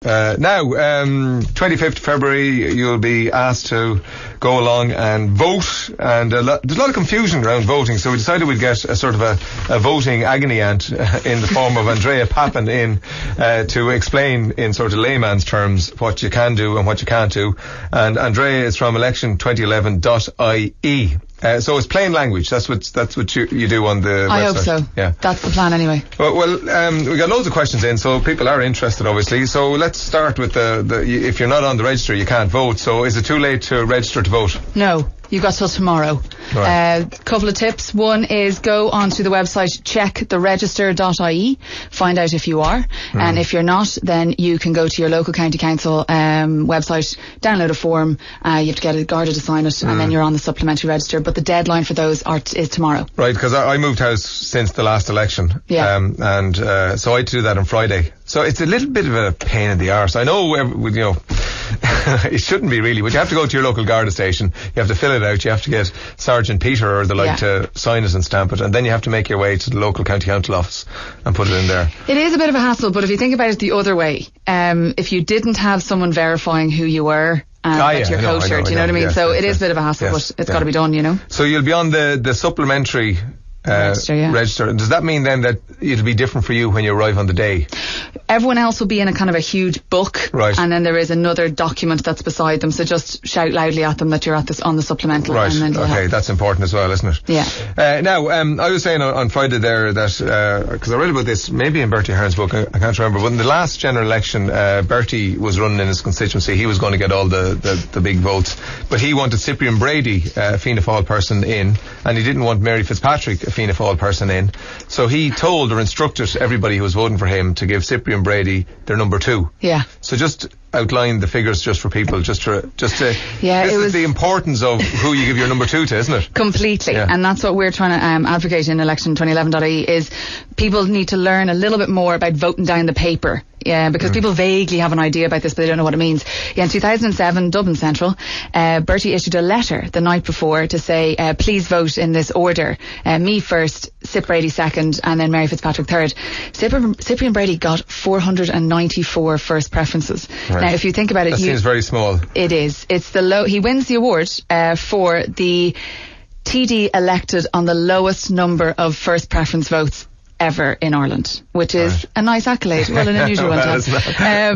Now, 25th February, you'll be asked to go along and vote, and there's a lot of confusion around voting, so we decided we'd get a sort of a voting agony aunt in the form of Andrea Pappin in to explain in sort of layman's terms what you can do and what you can't do. And Andrea is from Election2011.ie. So it's plain language. That's what you do on the website. I hope so. Yeah. That's the plan anyway. Well, we got loads of questions in, so people are interested, obviously. So let's start with if you're not on the register, you can't vote. So is it too late to register to vote? No. You've got till tomorrow. Right. Couple of tips. One is go onto the website, checktheregister.ie, find out if you are. And if you're not, then you can go to your local county council website, download a form, you have to get a Garda to sign it, and then you're on the supplementary register. But the deadline for those is tomorrow. Right, because I moved house since the last election. Yeah. So I had to do that on Friday. So it's a little bit of a pain in the arse. I know, it shouldn't be really, but you have to go to your local Garda station, you have to fill it out, you have to get Sergeant Peter or the like to sign it and stamp it, and then you have to make your way to the local county council office and put it in there. It is a bit of a hassle, but if you think about it the other way, if you didn't have someone verifying who you were, that you're kosher, do you know what I mean? Yes, so it is a bit of a hassle, but it's got to be done, you know. So you'll be on the supplementary register. Does that mean then that it'll be different for you when you arrive on the day? Everyone else will be in a kind of a huge book, right, and then there is another document that's beside them, so just shout loudly at them that you're on the supplemental. Right, and then okay, that's important as well, isn't it? Yeah. Now, I was saying on Friday there that, because I read about this maybe in Bertie Ahern's book, I can't remember, but in the last general election, Bertie was running in his constituency, he was going to get all the big votes, but he wanted Cyprian Brady, a Fianna Fáil person, in, and he didn't want Mary Fitzpatrick, a Fianna Fáil person, in. So he told or instructed everybody who was voting for him to give Cyprian Brady their number 2. Yeah. So just outline the figures just for people, just to this is the importance of who you give your number 2 to, isn't it? Completely. Yeah. And that's what we're trying to advocate in Election2011.ie is people need to learn a little bit more about voting down the paper. Yeah, because people vaguely have an idea about this, but they don't know what it means. Yeah, in 2007, Dublin Central, Bertie issued a letter the night before to say, please vote in this order. Me first, Cyp Brady second, and then Mary Fitzpatrick third. Cyprian Brady got 494 first preferences. Right. Now, if you think about it, that seems very small. It is. It's he wins the award for the TD elected on the lowest number of first preference votes ever in Ireland, which is a nice accolade. Well, an unusual one.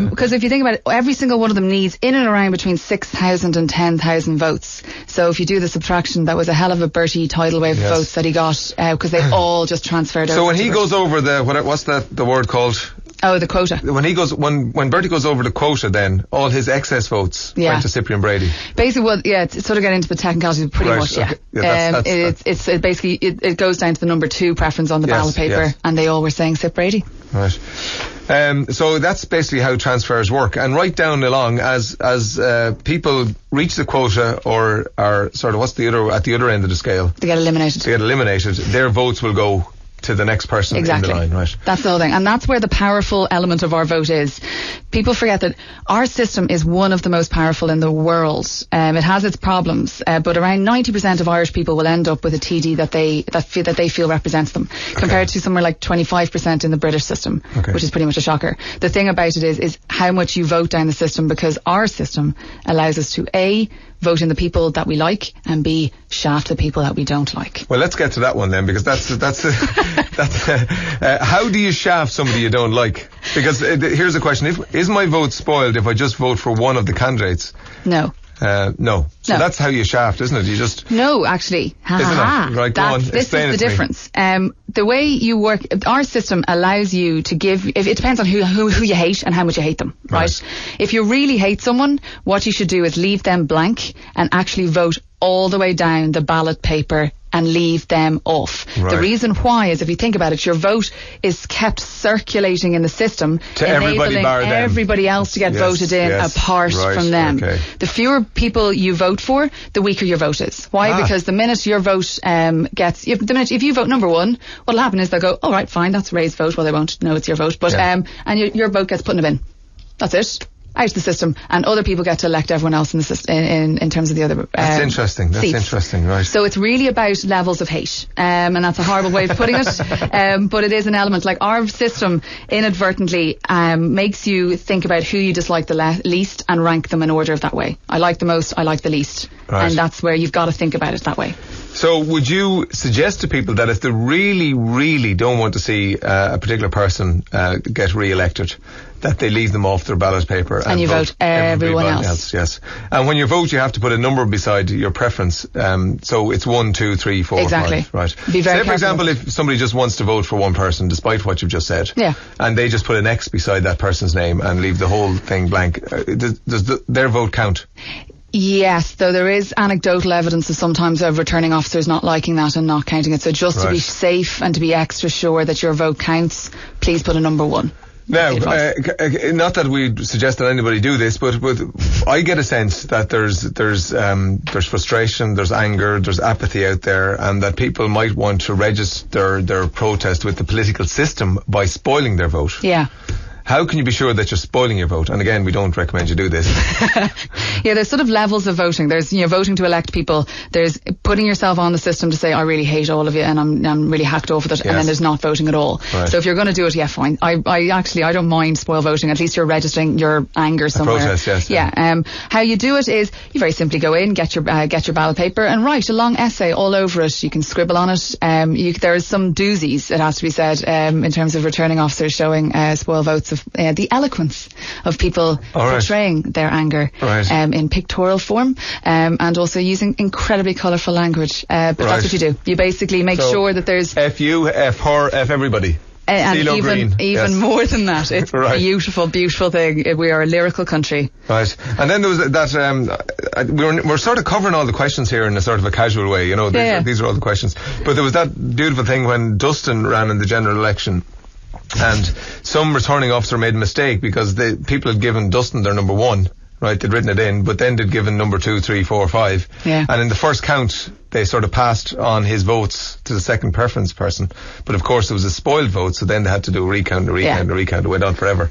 Because if you think about it, every single one of them needs in and around between 6,000 and 10,000 votes. So if you do the subtraction, that was a hell of a Bertie tidal wave of votes that he got, because they all just transferred over. So when he goes over what's the word called? Oh, the quota. When Bertie goes over the quota, then all his excess votes went to Cyprian Brady. Basically, well, it's sort of getting into the technicalities, pretty much, yeah. Yeah, it's basically it goes down to the number 2 preference on the ballot paper, and they all were saying Cyp Brady. Right. So that's basically how transfers work. And right down along, as people reach the quota or are sort of at the other end of the scale, they get eliminated. Their votes will go to the next person in the line, right? That's the whole thing. And that's where the powerful element of our vote is. People forget that our system is one of the most powerful in the world. It has its problems, but around 90% of Irish people will end up with a TD that they feel represents them, compared to somewhere like 25% in the British system, which is pretty much a shocker. The thing about it is how much you vote down the system, because our system allows us to A, vote in the people that we like, and B, shaft the people that we don't like. Well, let's get to that one then, because that's how do you shaft somebody you don't like? Because here's the question: is my vote spoiled if I just vote for one of the candidates? No. No. So that's how you shaft, isn't it? You just... No, actually. Isn't it? Right, go on. This is the difference. The way you work, our system allows you to give, it depends on who you hate and how much you hate them, right? If you really hate someone, what you should do is leave them blank and actually vote all the way down the ballot paper and leave them off. Right. The reason why is, if you think about it, your vote is kept circulating in the system, to enabling everybody else to get voted in apart from them. The fewer people you vote for, the weaker your vote is. Why? Because the minute your vote if you vote number 1, what'll happen is they'll go, all right, fine, that's Ray's vote. Well, they won't know it's your vote, but and your vote gets put in a bin. That's it. out of the system, and other people get to elect everyone else in the system, in terms of the other That's interesting. That's seats. Interesting, right. So it's really about levels of hate, and that's a horrible way of putting it, but it is an element. Like, our system inadvertently makes you think about who you dislike the least and rank them in order of that way. I like the most, I like the least, and that's where you've got to think about it that way. So would you suggest to people that if they really, really don't want to see a particular person get re-elected, that they leave them off their ballot paper and you vote everyone else? Yes. And when you vote, you have to put a number beside your preference. So it's 1, 2, 3, 4, exactly. 5. Right. Be very Say, for example, if somebody just wants to vote for one person, despite what you've just said, and they just put an X beside that person's name and leave the whole thing blank, does their vote count? Yes, though there is anecdotal evidence of sometimes of returning officers not liking that and not counting it. So just to be safe and to be extra sure that your vote counts, please put a number 1. Now, not that we suggest that anybody do this, but I get a sense that there's frustration, there's anger, there's apathy out there, and that people might want to register their protest with the political system by spoiling their vote. Yeah. How can you be sure that you're spoiling your vote? And again, we don't recommend you do this. Yeah, there's sort of levels of voting. There's, voting to elect people. There's putting yourself on the system to say, I really hate all of you and I'm really hacked off with it. Yes. And then there's not voting at all. Right. So if you're going to do it, fine. I don't mind spoil voting. At least you're registering your anger somewhere. A protest, yes. Yeah. How you do it is you very simply go in, get your ballot paper and write a long essay all over it. You can scribble on it. There is some doozies, it has to be said, in terms of returning officers showing spoil votes of the eloquence of people portraying their anger in pictorial form, and also using incredibly colourful language. But that's what you do. You basically make sure that there's F you, F her, F everybody. And even more than that, it's a beautiful, beautiful thing. We are a lyrical country. Right. And then there was that, we're sort of covering all the questions here in a sort of a casual way, these are all the questions. But there was that beautiful thing when Dustin ran in the general election, and some returning officer made a mistake because the people had given Dustin their number 1, right? They'd written it in, but then they'd given number 2, 3, 4, 5. Yeah. And in the first count, they sort of passed on his votes to the second preference person. But of course, it was a spoiled vote, so then they had to do a recount. It went on forever.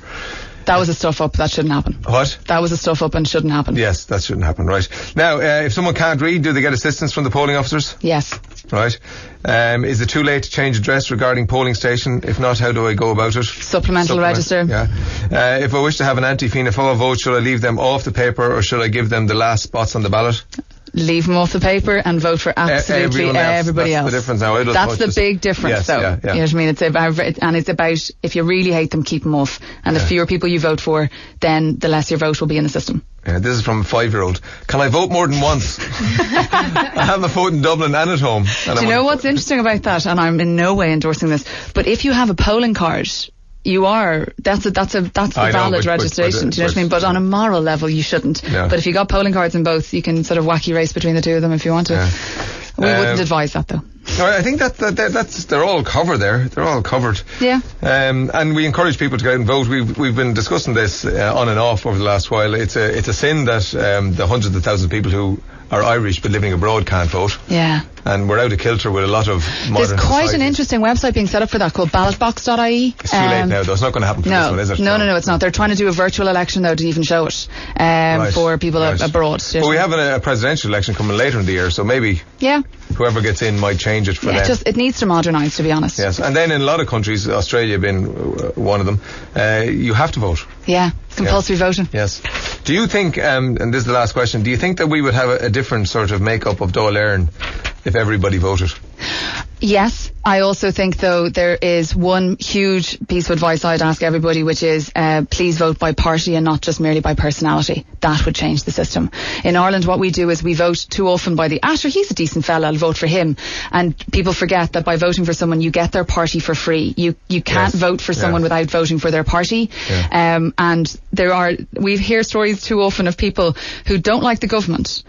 That was a stuff up. That shouldn't happen. What? That was a stuff up and shouldn't happen. Yes, that shouldn't happen, right. Now, if someone can't read, do they get assistance from the polling officers? Yes. Right. Is it too late to change address regarding polling station? If not, how do I go about it? Supplemental register. Yeah. If I wish to have an anti-Fianna Fáil vote, should I leave them off the paper or should I give them the last spots on the ballot? Leave them off the paper and vote for absolutely everybody else. That's the difference now. That's the big difference, though. Yeah. You know what I mean? It's about if you really hate them, keep them off. And the fewer people you vote for, then the less your vote will be in the system. Yeah, this is from a 5-year-old. Can I vote more than once? I have a vote in Dublin and at home. Do you know what's interesting about that? And I'm in no way endorsing this, but if you have a polling card, that's the valid registration. Do you know what I mean? But on a moral level, you shouldn't. No. But if you got polling cards in both, you can sort of wacky race between the two of them if you want to. Yeah. We wouldn't advise that, though. I think that's they're all covered there. They're all covered. Yeah. And we encourage people to go out and vote. We've been discussing this on and off over the last while. It's a sin that the hundreds of thousands of people who are Irish but living abroad can't vote. Yeah. And we're out of kilter with a lot of modern There's quite societies. an interesting website being set up for that called ballotbox.ie. It's too late now, though. It's not going to happen for this one, is it? No, it's not. They're trying to do a virtual election, though, to even show it for people abroad. But we have a presidential election coming later in the year, so maybe whoever gets in might change it for them. It needs to modernise, to be honest. Yes, and then in a lot of countries, Australia being one of them, you have to vote. Yeah, compulsory voting. Yes. Do you think, and this is the last question, do you think that we would have a different sort of makeup of Dáil Éireann if everybody voted? Yes. I also think, though, there is one huge piece of advice I'd ask everybody, which is please vote by party and not just merely by personality. That would change the system. In Ireland, what we do is we vote too often by the, sure, he's a decent fella, I'll vote for him. And people forget that by voting for someone, you get their party for free. You can't vote for someone without voting for their party. Yeah. And we hear stories too often of people who don't like the government,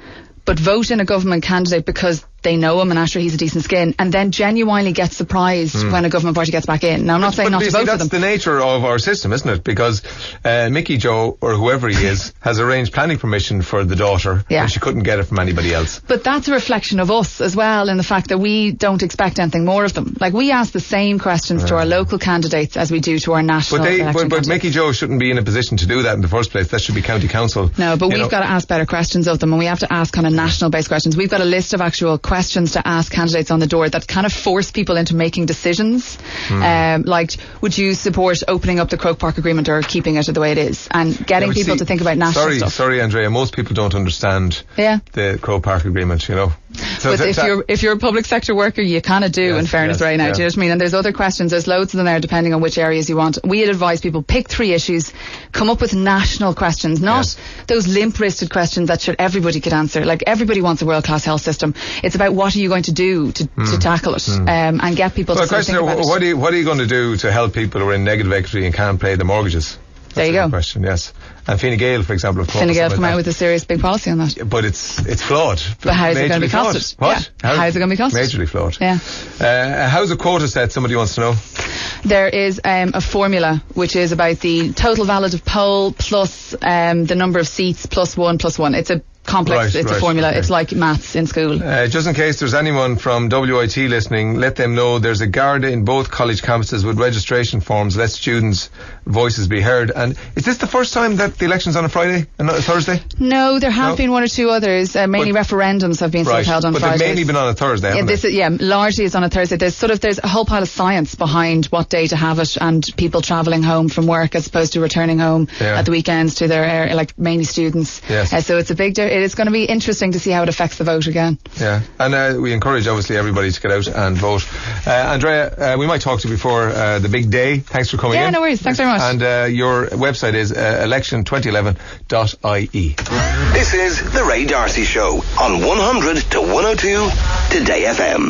but vote in a government candidate because they know him and actually he's a decent skin, and then genuinely get surprised when a government party gets back in. Now, I'm not saying not to vote for them. That's the nature of our system, isn't it? Because Mickey Joe, or whoever he is, has arranged planning permission for the daughter, and she couldn't get it from anybody else. But that's a reflection of us as well, in the fact that we don't expect anything more of them. Like, we ask the same questions to our local candidates as we do to our national But Mickey Joe shouldn't be in a position to do that in the first place. That should be county council. No, but we've got to ask better questions of them, and we have to ask kind of national-based questions. We've got a list of actual questions to ask candidates on the door that kind of force people into making decisions. Like, would you support opening up the Croke Park Agreement or keeping it the way it is? And getting people to think about national stuff. Sorry, Andrea, most people don't understand the Croke Park Agreement, you know. So but if you're a public sector worker, you kind of do, in fairness, right now. Do you know what I mean? And there's other questions. There's loads of them there, depending on which areas you want. We'd advise people, pick 3 issues, come up with national questions, not those limp-wristed questions that everybody could answer. Like, everybody wants a world-class health system. It's about what are you going to do to tackle it, and get people to think about it. What are you going to do to help people who are in negative equity and can't pay their mortgages? There you go. Question, yes. And Fine Gael, for example, Fine Gael come out with a serious big policy on that. But it's flawed. But how is it going to be costed? What? Yeah. How is it going to be costed? Majorly flawed. Yeah. How's the quota set? Somebody wants to know. There is a formula which is about the total valid of poll plus the number of seats plus 1 plus 1. It's a complex, it's a formula. Okay. It's like maths in school. Just in case there's anyone from WIT listening, let them know there's a Garda in both college campuses with registration forms. Let students' voices be heard. And is this the first time that the election's on a Friday and not a Thursday? No, there have been 1 or 2 others. Mainly referendums have been held on Fridays. But they've mainly been on a Thursday, haven't they? Largely it's on a Thursday. There's a whole pile of science behind what day to have it, and people travelling home from work as opposed to returning home at the weekends to their area, like mainly students. Yes. So it's a big it is going to be interesting to see how it affects the vote again. Yeah, and we encourage obviously everybody to get out and vote. Andrea, we might talk to you before the big day. Thanks for coming in. Yeah, no worries. Thanks very much. And your website is elect2011.ie. This is the Ray Darcy Show on 100 to 102 Today FM.